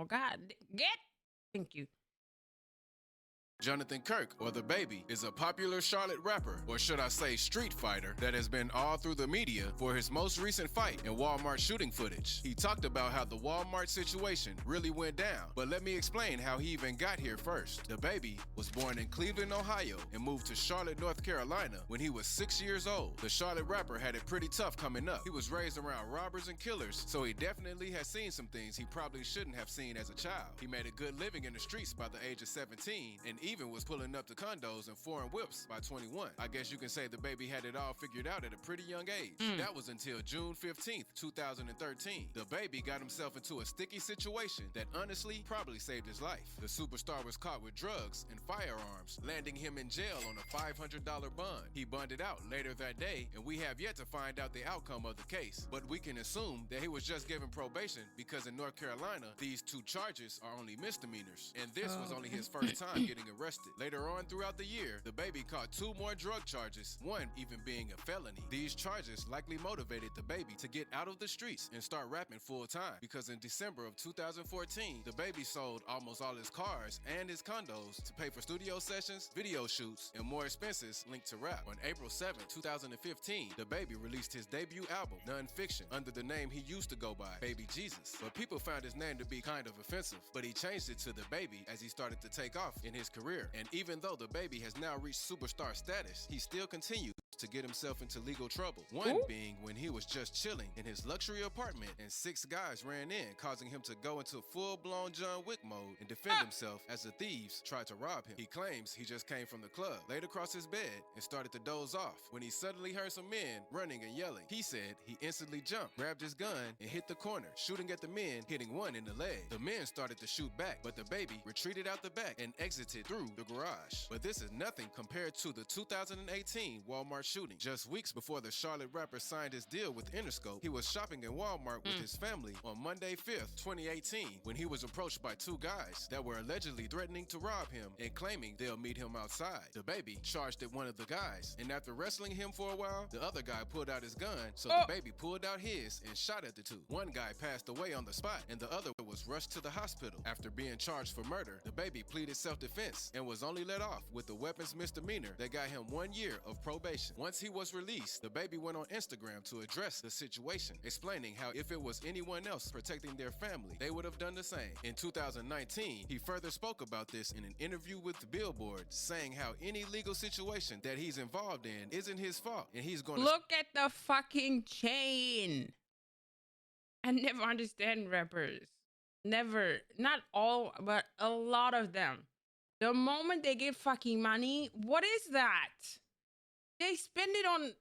God. Get. Thank you. Jonathan Kirk, or DaBaby, is a popular Charlotte rapper, or should I say street fighter, that has been all through the media for his most recent fight in Walmart shooting footage. He talked about how the Walmart situation really went down, but let me explain how he even got here first. DaBaby was born in Cleveland, Ohio, and moved to Charlotte, North Carolina when he was 6 years old. The Charlotte rapper had it pretty tough coming up. He was raised around robbers and killers, so he definitely has seen some things he probably shouldn't have seen as a child. He made a good living in the streets by the age of 17, and even was pulling up to condos and foreign whips by 21. I guess you can say DaBaby had it all figured out at a pretty young age. That was until June 15th, 2013. DaBaby got himself into a sticky situation that honestly probably saved his life. The superstar was caught with drugs and firearms, landing him in jail on a $500 bond. He bonded out later that day, and we have yet to find out the outcome of the case. But we can assume that he was just given probation because in North Carolina, these two charges are only misdemeanors, and this was only his first time getting arrested. Later on throughout the year, DaBaby caught 2 more drug charges, one even being a felony. These charges likely motivated DaBaby to get out of the streets and start rapping full time, because in December of 2014, DaBaby sold almost all his cars and his condos to pay for studio sessions, video shoots, and more expenses linked to rap. On April 7, 2015, DaBaby released his debut album, Nonfiction, under the name he used to go by, Baby Jesus. But people found his name to be kind of offensive, but he changed it to DaBaby as he started to take off in his career. And even though DaBaby has now reached superstar status, he still continues to get himself into legal trouble. One being when he was just chilling in his luxury apartment and 6 guys ran in, causing him to go into full-blown John Wick mode and defend himself as the thieves tried to rob him. He claims he just came from the club, laid across his bed, and started to doze off when he suddenly heard some men running and yelling. He said he instantly jumped, grabbed his gun, and hit the corner, shooting at the men, hitting one in the leg. The men started to shoot back, but DaBaby retreated out the back and exited through the garage. But this is nothing compared to the 2018 Walmart shooting. Just weeks before the Charlotte rapper signed his deal with Interscope, he was shopping in Walmart with his family on Monday 5th, 2018, when he was approached by 2 guys that were allegedly threatening to rob him and claiming they'll meet him outside. DaBaby charged at one of the guys, and after wrestling him for a while, the other guy pulled out his gun, so DaBaby pulled out his and shot at the 2. One guy passed away on the spot, and the other was rushed to the hospital. After being charged for murder, DaBaby pleaded self-defense and was only let off with the weapons misdemeanor that got him 1 year of probation. Once he was released, DaBaby went on Instagram to address the situation, explaining how if it was anyone else protecting their family, they would have done the same. In 2019, he further spoke about this in an interview with Billboard, saying how any legal situation that he's involved in isn't his fault, and he's going to look at the fucking chain. I never understand rappers. Never. Not all, but a lot of them. The moment they get fucking money, what is that? They spend it on...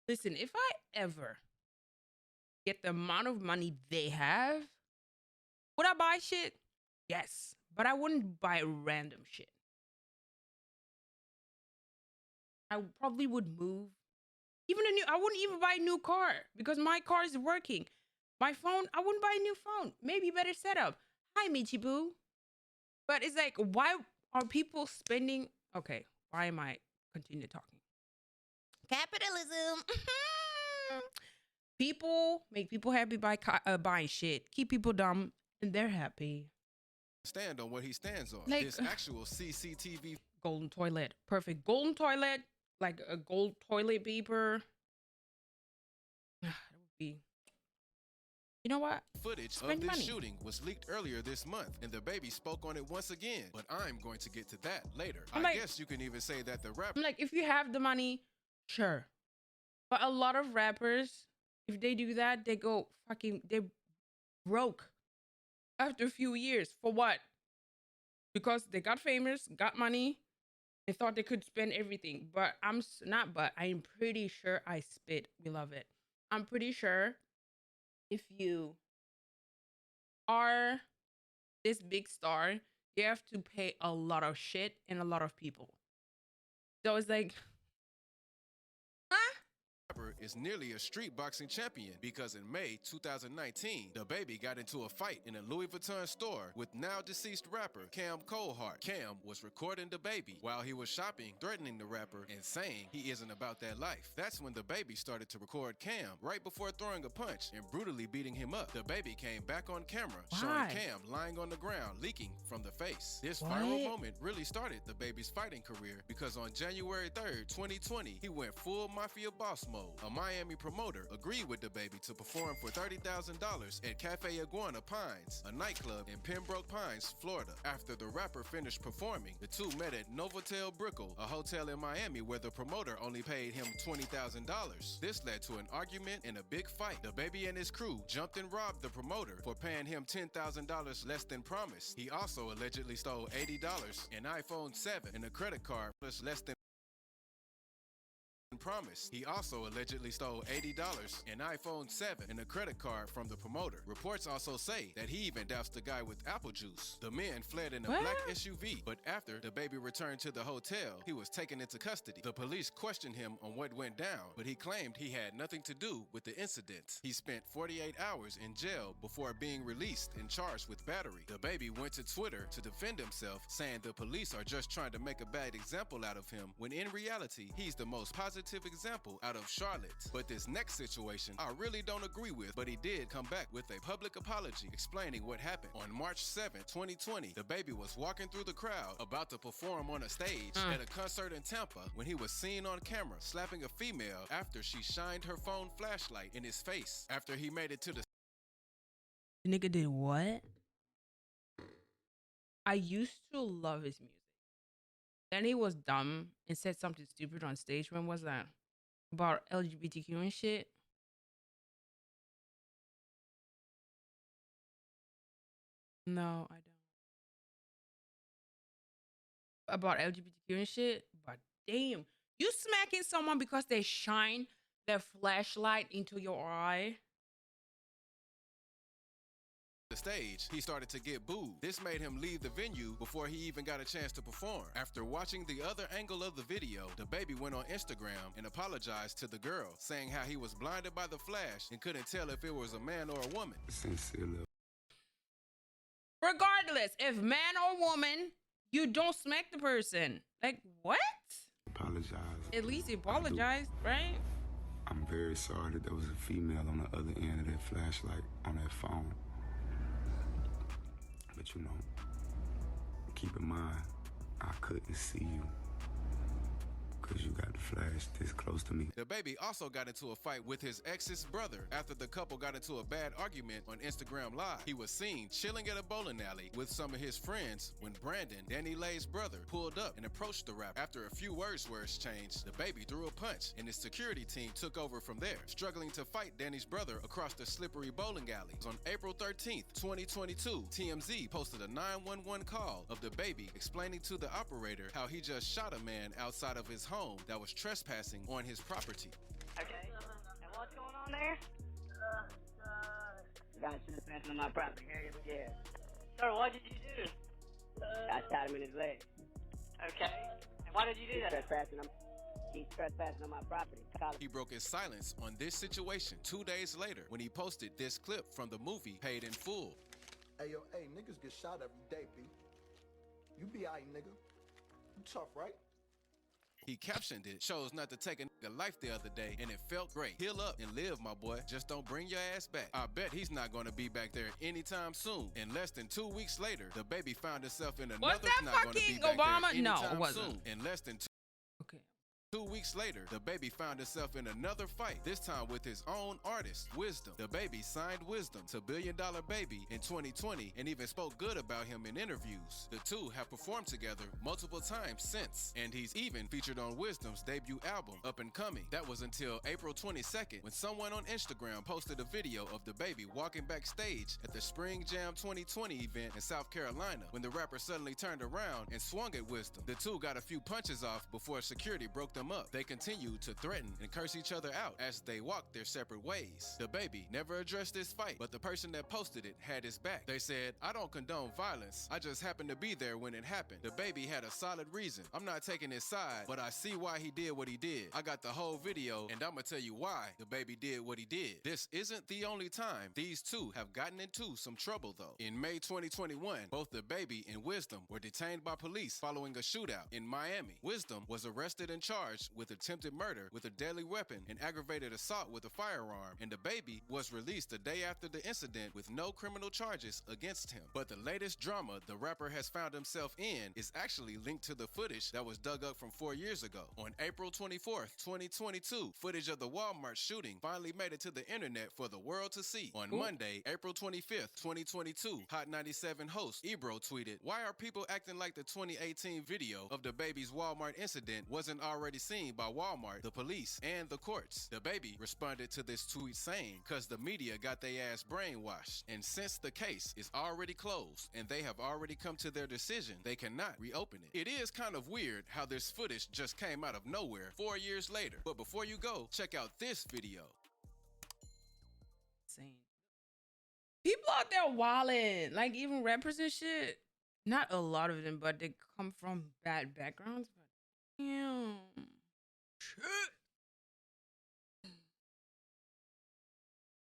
Listen, if I ever get the amount of money they have, would I buy shit? Yes, but I wouldn't buy random shit. I probably would move. I wouldn't even buy a new car because my car is working. My phone, I wouldn't buy a new phone. Maybe better setup. Hi, Michi Boo. But it's like, why are people spending... Okay, why am I continue talking? Capitalism. People make people happy by buying shit. Keep people dumb, and they're happy. stand on what he stands on. Like, This actual CCTV golden toilet. Perfect. Golden toilet. Like a gold toilet paper. That would be... You know what? footage Spend of this money. shooting was leaked earlier this month, and DaBaby spoke on it once again, but I'm going to get to that later. I guess you can even say that the rapper... I'm like, if you have the money, sure. But a lot of rappers, if they do that, they go fucking... They broke after a few years. For what? Because they got famous, got money, they thought they could spend everything. But I'm pretty sure I spit. We love it. I'm pretty sure if you are this big star, you have to pay a lot of shit and a lot of people. So it's like, huh? rapper is nearly a street boxing champion because in May 2019, DaBaby got into a fight in a Louis Vuitton store with now deceased rapper Cam Coldheart. Cam was recording DaBaby while he was shopping, threatening the rapper and saying he isn't about that life. That's when DaBaby started to record Cam right before throwing a punch and brutally beating him up. DaBaby came back on camera showing Cam lying on the ground, leaking from the face. This viral moment really started DaBaby's fighting career because on January 3rd, 2020, he went full mafia boss mode. A Miami promoter agreed with DaBaby to perform for $30,000 at Cafe Iguana Pines, a nightclub in Pembroke Pines, Florida. After the rapper finished performing, the two met at Novotel Brickell, a hotel in Miami where the promoter only paid him $20,000. This led to an argument and a big fight. DaBaby and his crew jumped and robbed the promoter for paying him $10,000 less than promised. He also allegedly stole $80, an iPhone 7, and a credit card plus less than promise. He also allegedly stole $80, an iPhone 7, and a credit card from the promoter. Reports also say that he even doused the guy with apple juice. The men fled in a black SUV, but after DaBaby returned to the hotel, he was taken into custody. The police questioned him on what went down, but he claimed he had nothing to do with the incident. He spent 48 hours in jail before being released and charged with battery. DaBaby went to Twitter to defend himself, saying the police are just trying to make a bad example out of him, when in reality, he's the most positive example out of Charlotte. But this next situation, I really don't agree with, but he did come back with a public apology explaining what happened. On March 7, 2020, DaBaby was walking through the crowd about to perform on a stage at a concert in Tampa when he was seen on camera slapping a female after she shined her phone flashlight in his face. After he made it to the nigga did what? I used to love his music. Then he was dumb and said something stupid on stage. When was that? About LGBTQ and shit. No, I don't. About LGBTQ and shit. But damn, you smacking someone because they shine their flashlight into your eye? stage, he started to get booed. This made him leave the venue before he even got a chance to perform. After watching the other angle of the video, DaBaby went on Instagram and apologized to the girl, saying how he was blinded by the flash and couldn't tell if it was a man or a woman. Sincerely. Regardless, if man or woman, you don't smack the person. Like, what? Apologize. At least he apologized, right? I'm very sorry that there was a female on the other end of that flashlight on that phone. But you know, keep in mind, I couldn't see you because you got the flash this close to me. DaBaby also got into a fight with his ex's brother after the couple got into a bad argument on Instagram Live. He was seen chilling at a bowling alley with some of his friends when Brandon, Danny Lay's brother, pulled up and approached the rapper. After a few words were exchanged, DaBaby threw a punch and his security team took over from there, struggling to fight Danny's brother across the slippery bowling alley. On April 13th, 2022, TMZ posted a 911 call of DaBaby explaining to the operator how he just shot a man outside of his home that was trespassing on his property. Okay. And what's going on there? Guy trespassing on my property. Yeah. Sir, what did you do? I shot him in his leg. Okay. And why did you do that? He's trespassing on my property. He broke his silence on this situation 2 days later when he posted this clip from the movie Paid in Full. Hey, yo, hey, niggas get shot every day, B. You be aight, nigga. You tough, right? He captioned it, chose not to take a nigga life the other day, and it felt great. Heal up and live, my boy. Just don't bring your ass back. I bet he's not going to be back there anytime soon. And less than 2 weeks later, DaBaby found himself in another. Was that not gonna fucking be back Obama? there No, anytime it wasn't. soon. In less than 2 Okay. weeks later, DaBaby found himself in another fight, this time with his own artist, Wisdom. DaBaby signed Wisdom to Billion Dollar Baby in 2020 and even spoke good about him in interviews. The two have performed together multiple times since, and he's even featured on Wisdom's debut album, Up and Coming. That was until April 22nd when someone on Instagram posted a video of DaBaby walking backstage at the Spring Jam 2020 event in South Carolina when the rapper suddenly turned around and swung at Wisdom. The two got a few punches off before security broke them him up. They continued to threaten and curse each other out as they walked their separate ways. DaBaby never addressed this fight, but the person that posted it had his back. They said, "I don't condone violence. I just happened to be there when it happened. DaBaby had a solid reason. I'm not taking his side, but I see why he did what he did. I got the whole video, and I'm gonna tell you why DaBaby did what he did." This isn't the only time these two have gotten into some trouble, though. In May 2021, both DaBaby and Wisdom were detained by police following a shootout in Miami. Wisdom was arrested and charged with attempted murder with a deadly weapon and aggravated assault with a firearm, and DaBaby was released the day after the incident with no criminal charges against him. But the latest drama the rapper has found himself in is actually linked to the footage that was dug up from 4 years ago. On April 24th, 2022, footage of the Walmart shooting finally made it to the internet for the world to see. On Monday, April 25th, 2022, Hot 97 host Ebro tweeted, "Why are people acting like the 2018 video of DaBaby's Walmart incident wasn't already seen by Walmart, the police, and the courts?" DaBaby responded to this tweet saying, "Cause the media got their ass brainwashed, and since the case is already closed and they have already come to their decision, they cannot reopen it." It is kind of weird how this footage just came out of nowhere 4 years later. But before you go, check out this video. Insane. People out there wilding, like even rappers and shit. Not a lot of them, but they come from bad backgrounds. But damn, shit.